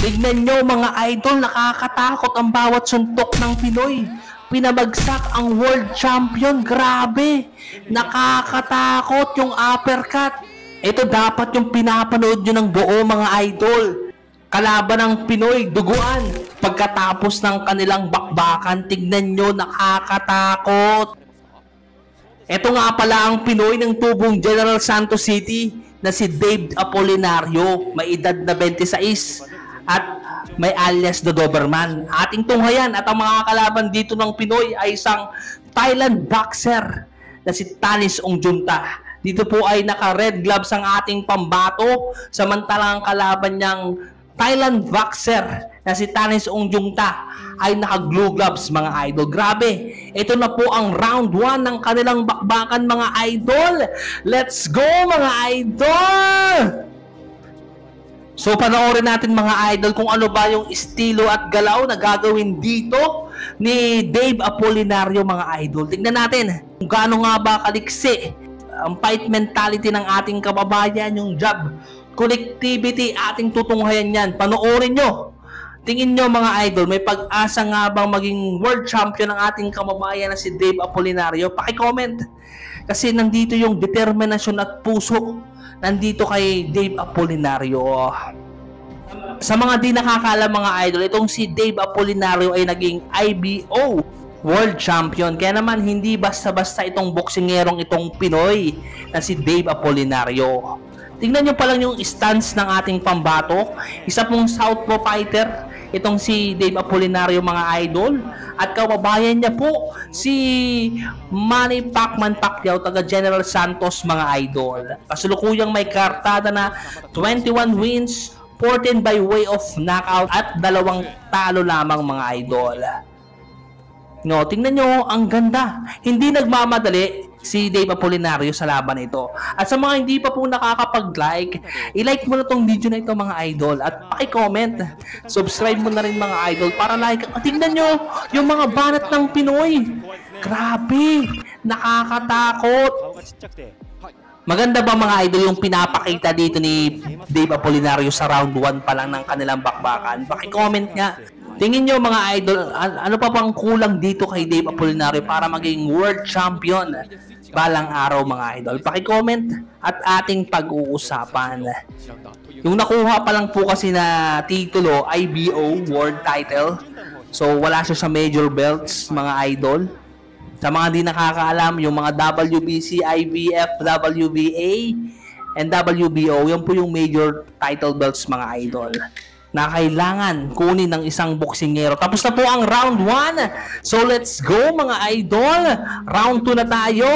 Tignan nyo mga idol, nakakatakot ang bawat suntok ng Pinoy. Pinabagsak ang world champion, grabe. Nakakatakot yung uppercut. Ito dapat yung pinapanood nyo ng buo mga idol. Kalaban ng Pinoy, duguan. Pagkatapos ng kanilang bakbakan, tignan nyo, nakakatakot. Ito nga pala ang Pinoy ng tubong General Santos City na si Dave Apolinario. May edad na 26 at may alias The Doberman. Ating tunghayan at ang mga kalaban dito ng Pinoy ay isang Thailand boxer na si Tanis Ongjunta. Dito po ay naka-red gloves ang ating pambato, samantalang ang kalaban niyang Thailand boxer na si Tanis Ongjunta ay naka-glue gloves mga idol. Grabe, ito na po ang round 1 ng kanilang bakbakan mga idol. Let's go mga idol! So panoorin natin mga idol kung ano ba yung estilo at galaw na gagawin dito ni Dave Apolinario mga idol. Tingnan natin kung gaano nga ba kaliksi ang fight mentality ng ating kababayan, yung job connectivity, ating tutunghayan yan. Panoorin nyo. Tingin nyo mga idol, may pag-asa nga bang maging world champion ng ating kababayan na si Dave Apolinario? Paki-comment. Kasi nandito yung determinasyon at puso nandito kay Dave Apolinario. Sa mga di nakakaalam mga idol, itong si Dave Apolinario ay naging IBO World Champion. Kaya naman hindi basta-basta itong boksingerong itong Pinoy na si Dave Apolinario. Tingnan nyo pa lang yung stance ng ating pambato. Isa pong southpaw fighter itong si Dave Apolinario mga idol. At kababayan niya po si Manny Pacquiao taga General Santos mga idol. Kasulukuyang may kartada na 21 wins, 14 by way of knockout at 2 talo lamang mga idol. No, tingnan nyo, ang ganda. Hindi nagmamadali si Dave Apolinario sa laban ito. At sa mga hindi pa po nakakapag-like, i-like mo na tong video na ito mga idol at paki-comment. Subscribe mo na rin mga idol para like. Tingnan nyo yung mga banat ng Pinoy. Grabe, nakakatakot. Maganda ba mga idol yung pinapakita dito ni Dave Apolinario sa round 1 pa lang ng kanilang bakbakan? Paki-comment nga. Tingin nyo mga idol, ano pa bang kulang dito kay Dave Apolinario para maging world champion balang araw mga idol? Paki-comment at ating pag-uusapan. Yung nakuha pa lang po kasi na titulo, IBO World Title. So wala siya sa major belts mga idol. Sa mga di nakakaalam, yung mga WBC, IBF, WBA, and WBO, yan po yung major title belts mga idol na kailangan kunin ng isang boksingero. Tapos na po ang round 1. So let's go mga idol. Round 2 na tayo.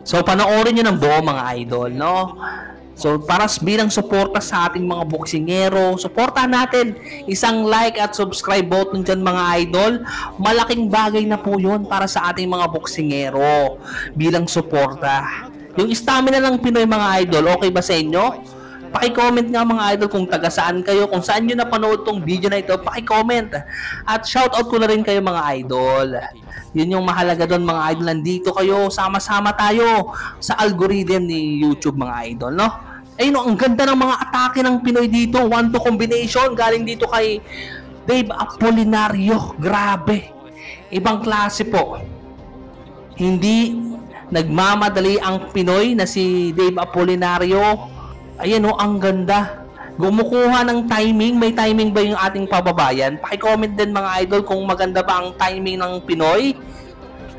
So panoorin nyo ng buo mga idol, no? So para bilang suporta sa ating mga boksingero, suportahan natin. Isang like at subscribe button dyan mga idol. Malaking bagay na po yun para sa ating mga boksingero bilang suporta. Yung stamina ng Pinoy mga idol, okay ba sa inyo? Paki-comment nga mga idol kung taga saan kayo, kung saan nyo napanood tong video na ito, paki-comment. At shoutout ko na rin kayo mga idol. Yun yung mahalaga doon mga idol, nandito kayo, sama-sama tayo sa algorithm ni YouTube mga idol, no? Ayun, ang ganda ng mga atake ng Pinoy dito, 1-2 combination, galing dito kay Dave Apolinario. Grabe, ibang klase po. Hindi nagmamadali ang Pinoy na si Dave Apolinario. Ayan o, ang ganda. Gumukuha ng timing. May timing ba yung ating pababayan? Paki-comment din mga idol kung maganda ba ang timing ng Pinoy.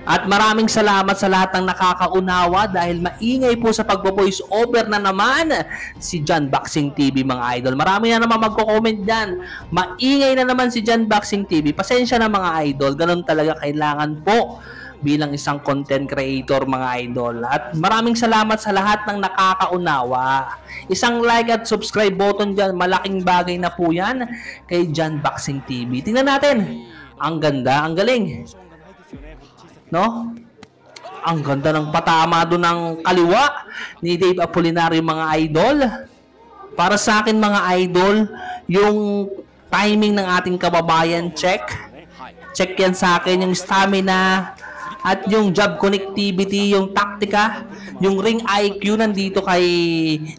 At maraming salamat sa lahat ng nakakaunawa dahil maingay po sa pagbo-voice over na naman si John Boxing TV mga idol. Marami na naman magko-comment dyan. Maingay na naman si John Boxing TV. Pasensya na mga idol. Ganun talaga kailangan po bilang isang content creator mga idol. At maraming salamat sa lahat ng nakakaunawa. Isang like at subscribe button dyan, malaking bagay na po yan kay John Boxing TV. Tingnan natin, ang ganda, ang galing, no? Ang ganda ng patama doon ng kaliwa ni Dave Apolinario mga idol. Para sa akin mga idol, yung timing ng ating kababayan, check yan sa akin, yung stamina At yung job connectivity, yung taktika, yung ring IQ nandito kay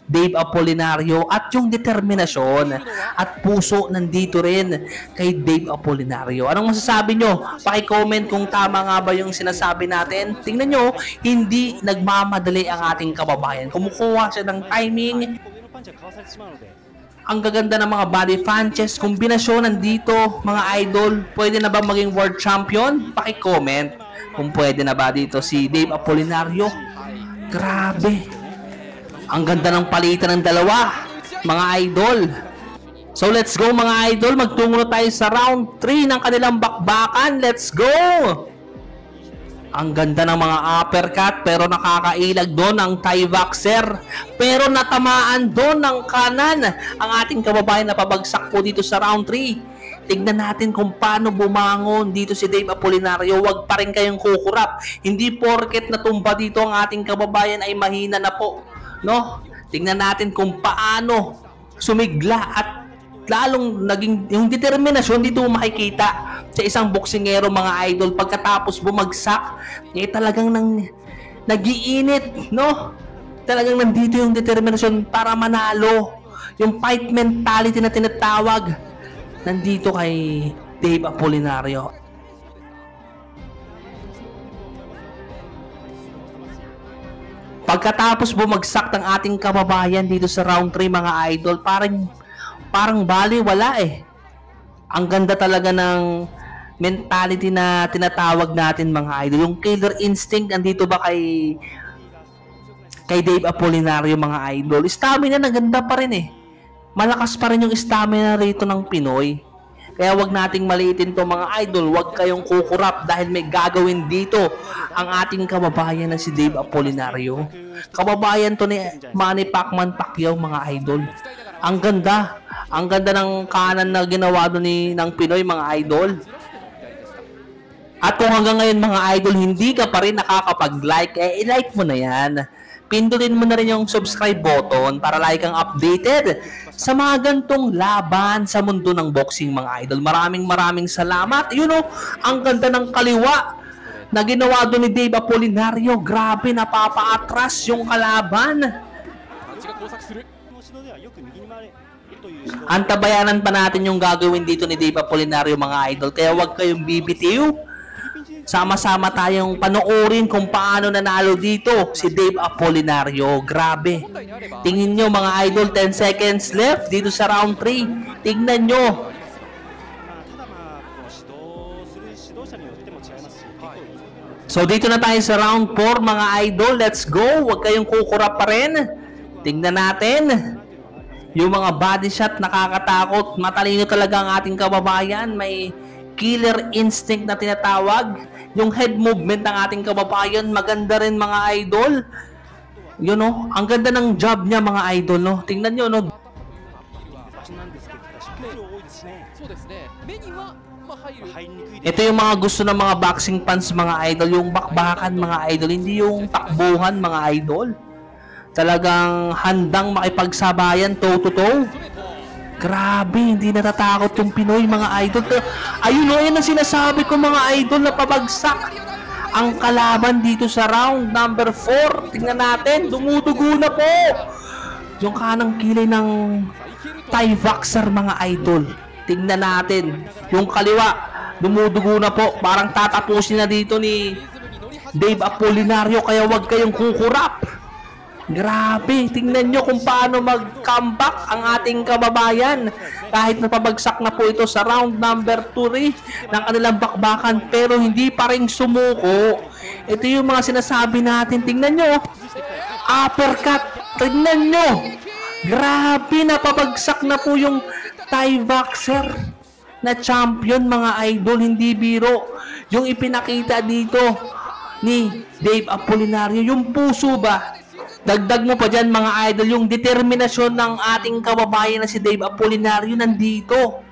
Dave Apolinario. At yung determinasyon at puso nandito rin kay Dave Apolinario. Anong masasabi nyo? Paki-comment kung tama nga ba yung sinasabi natin. Tingnan nyo, hindi nagmamadali ang ating kababayan. Kumukuha siya ng timing. Ang gaganda ng mga body punches, kombinasyon nandito, mga idol. Pwede na ba maging world champion? Paki-comment kung pwede na ba dito si Dave Apolinario. Grabe. Ang ganda ng palitan ng dalawa, mga idol. So let's go mga idol. Magtungo na tayo sa round 3 ng kanilang bakbakan. Let's go! Ang ganda ng mga uppercut pero nakakailag doon ang Thai boxer. Pero natamaan doon ng kanan ang ating kababayan na pabagsak po dito sa round 3. Tignan natin kung paano bumangon dito si Dave Apolinario. Huwag pa rin kayong kukurap. Hindi porket natumba dito ang ating kababayan ay mahina na po. No? Tignan natin kung paano sumigla at lalong naging yung determinasyon dito makikita sa isang boksingero mga idol pagkatapos bumagsak talagang nagiinit, no? Talagang nandito yung determinasyon para manalo, yung fight mentality na tinatawag nandito kay Dave Apolinario. Pagkatapos bumagsak ng ating kababayan dito sa round 3 mga idol, parang bali wala eh. Ang ganda talaga ng mentality na tinatawag natin mga idol. Yung killer instinct nandito ba kay Dave Apolinario mga idol. Stamina na ganda pa rin eh. Malakas pa rin yung stamina rito ng Pinoy. Kaya wag nating maliitin to mga idol. Wag kayong kukurap dahil may gagawin dito ang ating kababayan na si Dave Apolinario. Kababayan to ni Manny Pacquiao mga idol. Ang ganda. Ang ganda ng kanan na ginawa doon ng Pinoy mga idol. At kung hanggang ngayon mga idol hindi ka pa rin nakakapag-like, i-like mo na yan. Pindutin mo na rin yung subscribe button para like kang updated sa mga gantong laban sa mundo ng boxing mga idol. Maraming salamat. You know, ang ganda ng kaliwa na ginawa doon ni Dave Apolinario. Grabe, napapaatras yung kalaban. Antabayanan pa natin yung gagawin dito ni Dave Apolinario mga idol. Kaya huwag kayong bibitiw. Sama-sama tayong panoorin kung paano nanalo dito si Dave Apolinario. Grabe. Tingin nyo mga idol, 10 seconds left dito sa round 3. Tingnan nyo. So dito na tayo sa round 4 mga idol. Let's go. Huwag kayong kukurap pa rin. Tingnan natin. Yung mga body shot nakakatakot. Matalino talaga ang ating kababayan. May killer instinct na tinatawag. Yung head movement ng ating kababayan maganda rin mga idol. You know, ang ganda ng job niya mga idol, no. Tingnan niyo, no. Ito yung mga gusto ng mga boxing fans mga idol, yung bakbakan mga idol, hindi yung takbuhan mga idol. Talagang handang makipagsabayan toe to toe. Grabe, hindi natatakot yung Pinoy mga idol. Ayun o, yun ang sinasabi ko mga idol na pabagsak ang kalaban dito sa round number 4. Tingnan natin, dumudugo na po yung kanang kilay ng Thai boxer mga idol. Tingnan natin, yung kaliwa, dumudugo na po. Parang tatapusin na dito ni Dave Apolinario, kaya wag kayong kukurap. Grabe, tingnan nyo kung paano mag-comeback ang ating kababayan. Kahit napabagsak na po ito sa round number 3 ng kanilang bakbakan, pero hindi pa rin sumuko. Ito yung mga sinasabi natin. Tingnan nyo, uppercut. Tingnan nyo. Grabe, napabagsak na po yung Thai boxer na champion mga idol. Hindi biro. Yung ipinakita dito ni Dave Apolinario, yung puso ba? Dagdag mo pa dyan mga idol, yung determinasyon ng ating kababayan na si Dave Apolinario nandito.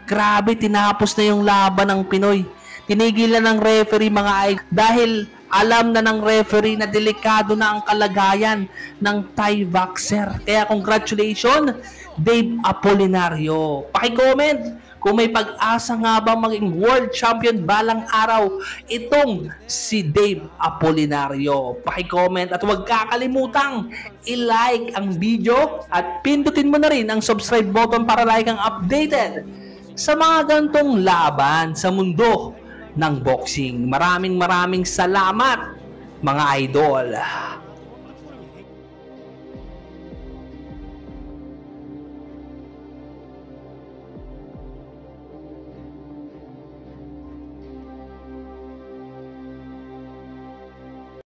Grabe, tinapos na yung laban ng Pinoy. Tinigilan ng referee mga idol dahil alam na ng referee na delikado na ang kalagayan ng Thai boxer. Kaya congratulations Dave Apolinario. Paki-comment kung may pag-asa nga bang maging world champion balang araw itong si Dave Apolinario. Paki-comment at huwag kakalimutang i-like ang video at pindutin mo na rin ang subscribe button para like ang updated sa mga gantong laban sa mundo ng boxing. Maraming salamat mga idol.